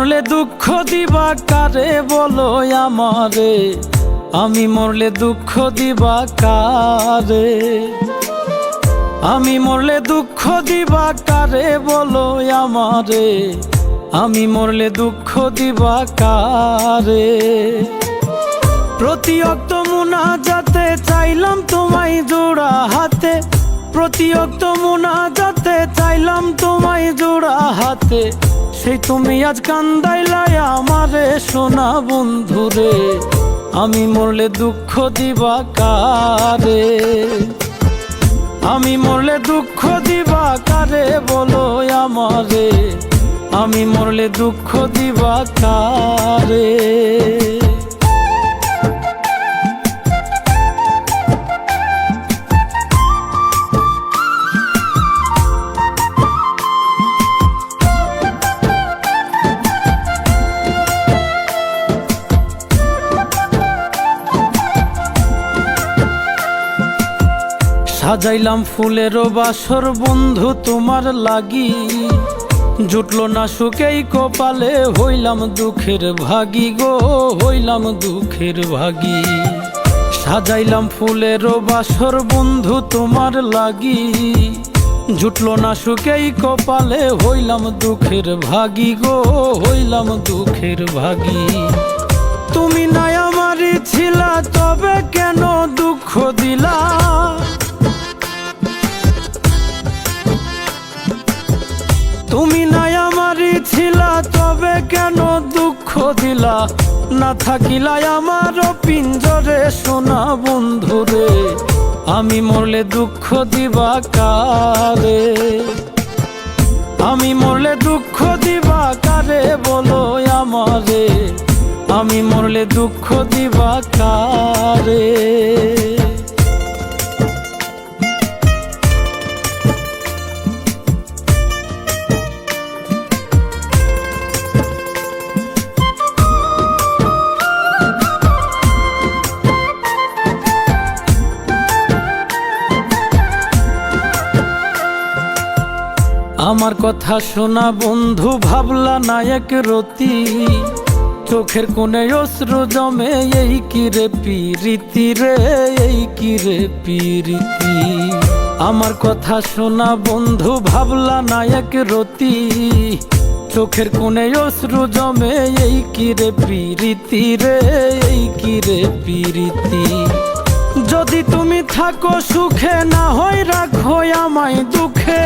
মরলে দুঃখ দিবা কারে বলো আমারে, আমি মরলে দুঃখ দিবা কারে, আমি মরলে দুঃখ দিবা কারে বলো আমারে, আমি মরলে দুঃখ দিবা কারে। প্রতি অক্ত মুনাজাতে চাইলাম তোমায় জোড়া হাতে, প্রতি অক্ত মুনাজাতে চাইলাম তোমায় জোড়া হাতে, সেই তুমি আজ কান্দাইলাই আমারে সোনা বন্ধুরে, আমি মরলে দুঃখ দিবা কারে, আমি মরলে দুঃখ দিবা কারে বলো আমারে, আমি মরলে দুঃখ দিবা কারে। সাজাইলাম ফুলেরও বাসর বন্ধু তোমার লাগি, জুটলো না সুখেই কপালে, হইলাম দুঃখের ভাগী গো, হইলাম দুঃখের ভাগী। সাজাইলাম ফুলেরও বাসর বন্ধু তোমার লাগি, জুটলো না সুখেই কপালে, হইলাম দুঃখের ভাগী গো, হইলাম দুঃখের ভাগী। তুমি নাই আমারই ছিলা তবে কেন দুঃখ দিলা, তুমি নাই আমারই ছিলা তবে কেন দুঃখ দিলা, না থাকিলাই আমার পিঞ্জরে সোনা বন্ধুরে, আমি মরলে দুঃখ দিবা কারে, আমি মরলে দুঃখ দিবা কারে বলো আমারে, আমি মরলে দুঃখ দিবা কারে। আমার কথা শোনা বন্ধু ভাবলা না এক রতি, চোখের কোণে অশ্রু জমে, এই কি রে পিরিতি রে, এই কি রে পিরিতি। আমার কথা শোনা বন্ধু ভাবলা না এক রতি, চোখের কোণে অশ্রু জমে, এই কি রে পিরিতি রে, এই কি রে পিরিতি। যদি তুমি থাকো সুখে না হয় রাখো আমায় দুঃখে,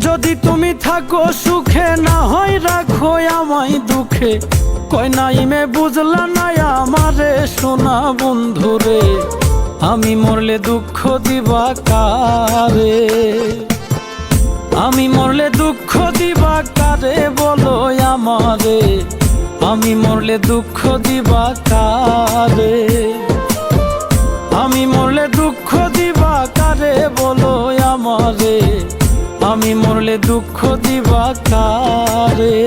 যদি তুমি থাকো সুখে না হয় রাখো আমায় দুঃখে, কয় নাইমে বুঝলা না আমারে সোনা বন্ধুরে, আমি মরলে দুঃখ দিবা কারে, আমি মরলে দুঃখ দিবা কারে বলো আমারে, আমি মরলে দুঃখ দিবা কারে, আমি মরলে দুঃখ দিবা কারে বলো আমারে, আমি মরলে দুঃখ দিবা কারে।